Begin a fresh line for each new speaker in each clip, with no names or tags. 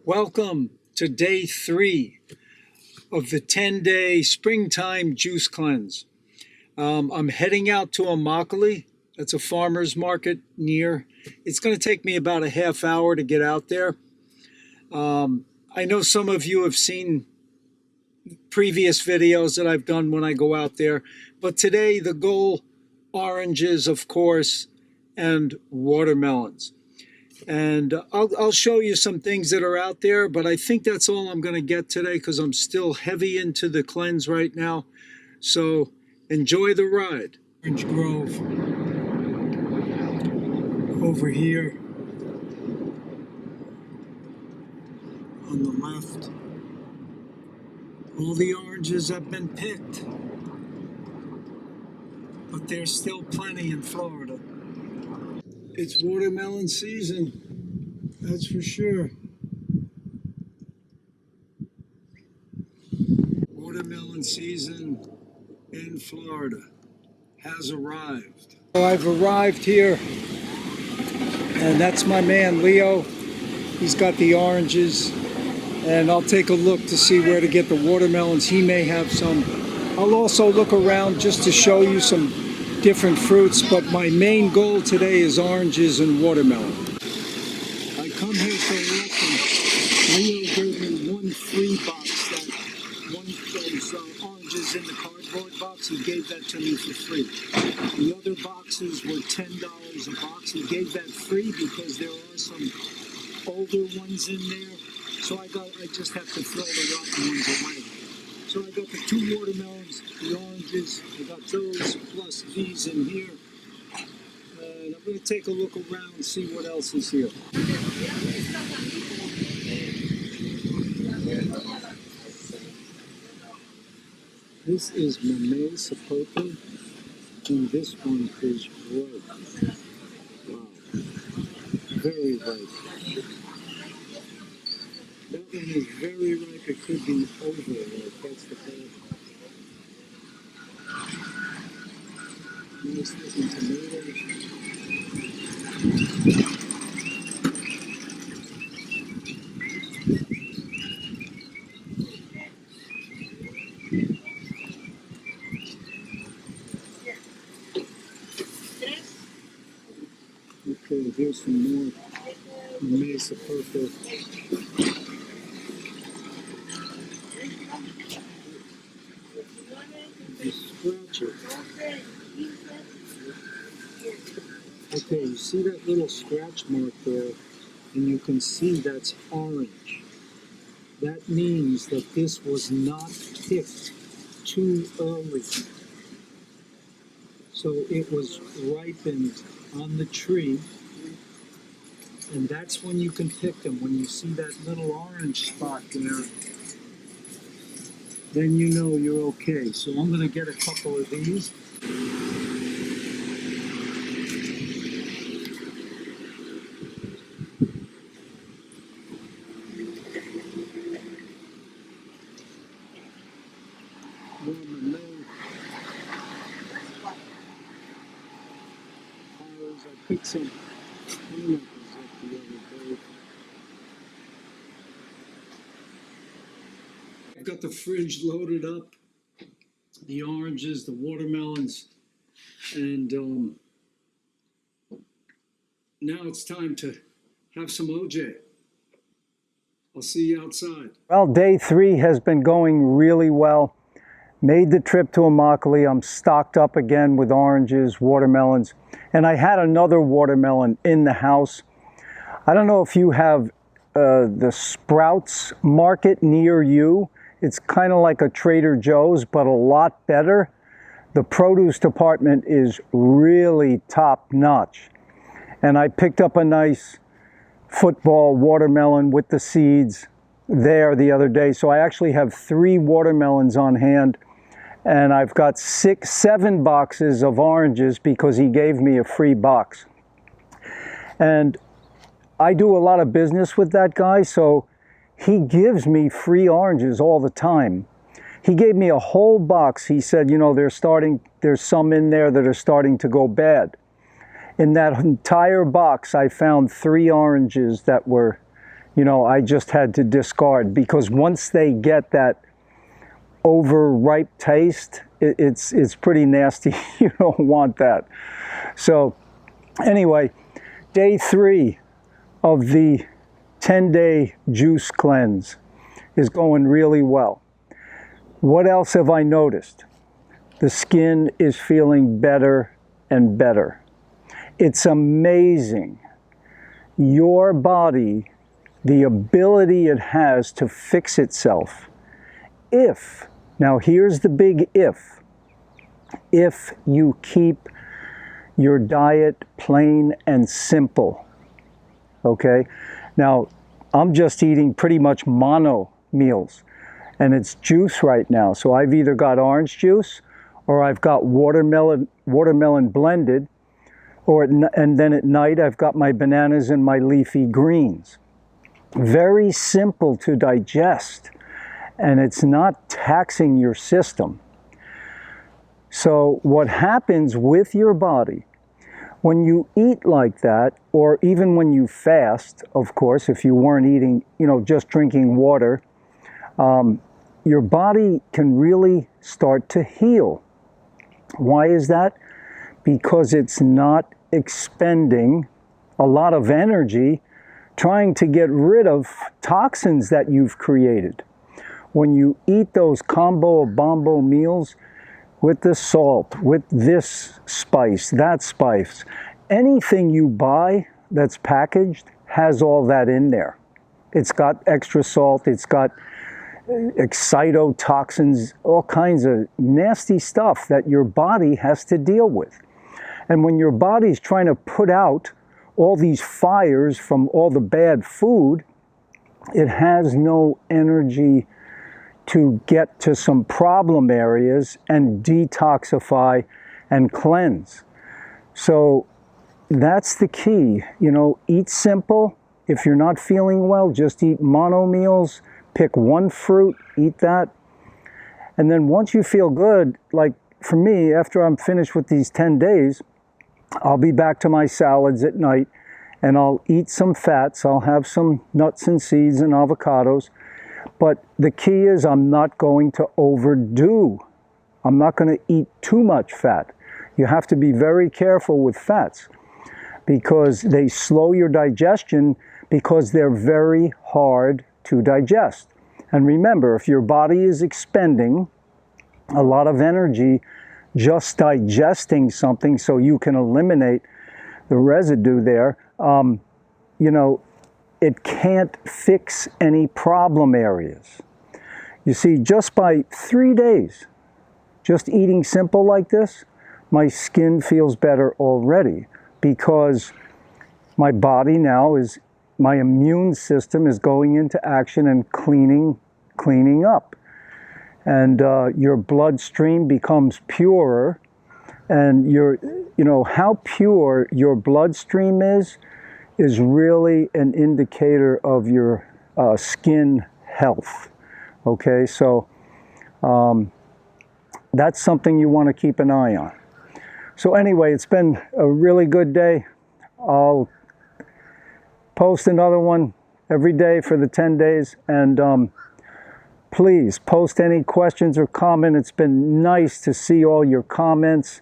Welcome to day 3 of the 10-day springtime juice cleanse. I'm heading out to Immokalee. That's a farmer's market near. It's going to take me about a half hour to get out there. I know some of you have seen previous videos that I've done when I go out there, but today the goal, oranges, of course, and watermelons. And I'll show you some things that are out there, but I think that's all I'm going to get today because I'm still heavy into the cleanse right now. So enjoy the ride. Orange Grove over here on the left. All the oranges have been picked, but there's still plenty in Florida. It's watermelon season, that's for sure. Watermelon season in Florida has arrived. So I've arrived here, and that's my man Leo. He's got the oranges, and I'll take a look to see where to get the watermelons. He may have some. I'll also look around just to show you some different fruits, but my main goal today is oranges and watermelon. I come here so often. Leo gave me one free box, those oranges in the cardboard box. He gave that to me for free. The other boxes were $10 a box. He gave that free because there are some older ones in there. So I just have to throw the rotten ones away. So I got the 2 watermelons, the oranges, I got those, plus these in here. And I'm going to take a look around and see what else is here. This is Mamey Sapote, and this one is ripe. Wow, very ripe. That one is very ripe. It could be over ripe. That's the bad one. Nice looking tomatoes. Okay, here's some more Mesa Purple. You scratch it. Okay, you see that little scratch mark there, and you can see that's orange. That means that this was not picked too early. So it was ripened on the tree, and that's when you can pick them. When you see that little orange spot there, then you know you're okay. So I'm going to get a couple of these. I picked some pineapples up the other day. I've got the fridge loaded up, the oranges, the watermelons, and now it's time to have some OJ. I'll see you outside. Well, day 3 has been going really well. Made the trip to Immokalee. I'm stocked up again with oranges, watermelons, and I had another watermelon in the house. I don't know if you have the Sprouts market near you. It's kind of like a Trader Joe's, but a lot better. The produce department is really top notch. And I picked up a nice football watermelon with the seeds there the other day. So I actually have 3 watermelons on hand. And I've got 7 boxes of oranges because he gave me a free box. And I do a lot of business with that guy, so he gives me free oranges all the time. He gave me a whole box. He said, you know, there's some in there that are starting to go bad. In that entire box, I found 3 oranges that were you know, I just had to discard, because once they get that overripe taste, it's pretty nasty. You don't want that. So anyway, day 3 of the 10-day juice cleanse is going really well. What else have I noticed? The skin is feeling better and better. It's amazing. Your body, the ability it has to fix itself, if, now here's the big if you keep your diet plain and simple, okay? Now, I'm just eating pretty much mono meals, and it's juice right now. So I've either got orange juice, or I've got watermelon blended, and then at night I've got my bananas and my leafy greens. Very simple to digest, and it's not taxing your system. So what happens with your body when you eat like that, or even when you fast, of course, if you weren't eating, you know, just drinking water, your body can really start to heal. Why is that? Because it's not expending a lot of energy trying to get rid of toxins that you've created. When you eat those combo of bombo meals with the salt, with this spice, that spice, anything you buy that's packaged has all that in there. It's got extra salt, it's got excitotoxins, all kinds of nasty stuff that your body has to deal with. And when your body's trying to put out all these fires from all the bad food, it has no energy to get to some problem areas and detoxify and cleanse. So that's the key. You know, eat simple. If you're not feeling well, just eat mono meals. Pick one fruit, eat that. And then once you feel good, like for me, after I'm finished with these 10 days, I'll be back to my salads at night, and I'll eat some fats. I'll have some nuts and seeds and avocados. But the key is I'm not going to overdo. I'm not going to eat too much fat. You have to be very careful with fats, because they slow your digestion, because they're very hard to digest. And remember, if your body is expending a lot of energy just digesting something so you can eliminate the residue there, you know, it can't fix any problem areas. You see, just by 3 days, just eating simple like this, my skin feels better already, because my body now is, my immune system is going into action and cleaning up. And your bloodstream becomes purer, and you know, how pure your bloodstream is really an indicator of your skin health. Okay, so that's something you want to keep an eye on. So anyway, it's been a really good day. I'll post another one every day for the 10 days, and please post any questions or comment. It's been nice to see all your comments,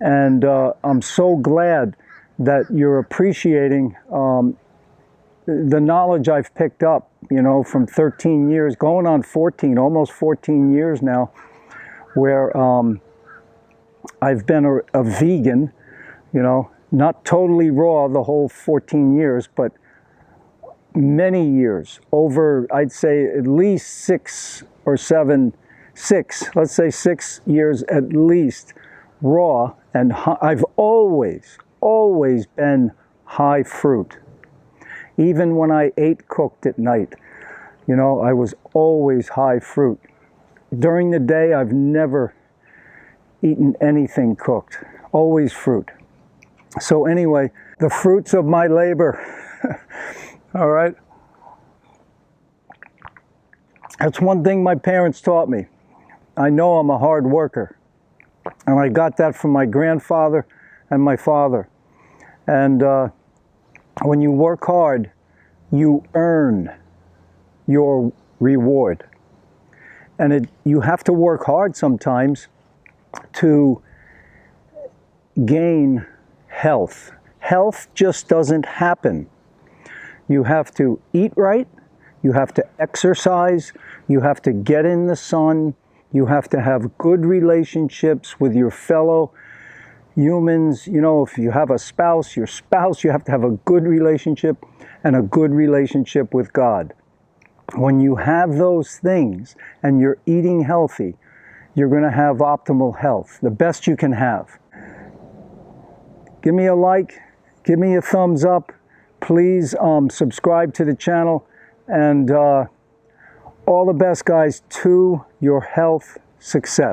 and I'm so glad that you're appreciating the knowledge I've picked up, you know, from 13 years, going on 14, almost 14 years now, where I've been a vegan, you know, not totally raw the whole 14 years, but many years, over, I'd say at least 6 or 7, let's say 6 years at least raw, and I've always been high fruit. Even when I ate cooked at night, you know, I was always high fruit. During the day, I've never eaten anything cooked, always fruit. So anyway, the fruits of my labor, all right? That's one thing my parents taught me. I know I'm a hard worker, and I got that from my grandfather and my father. And when you work hard, you earn your reward. And you have to work hard sometimes to gain health. Health just doesn't happen. You have to eat right, you have to exercise, you have to get in the sun, you have to have good relationships with your fellow humans. You know, if you have a spouse, your spouse, you have to have a good relationship and a good relationship with God. When you have those things and you're eating healthy, you're going to have optimal health, the best you can have. Give me a like, give me a thumbs up. Please subscribe to the channel, and all the best, guys, to your health success.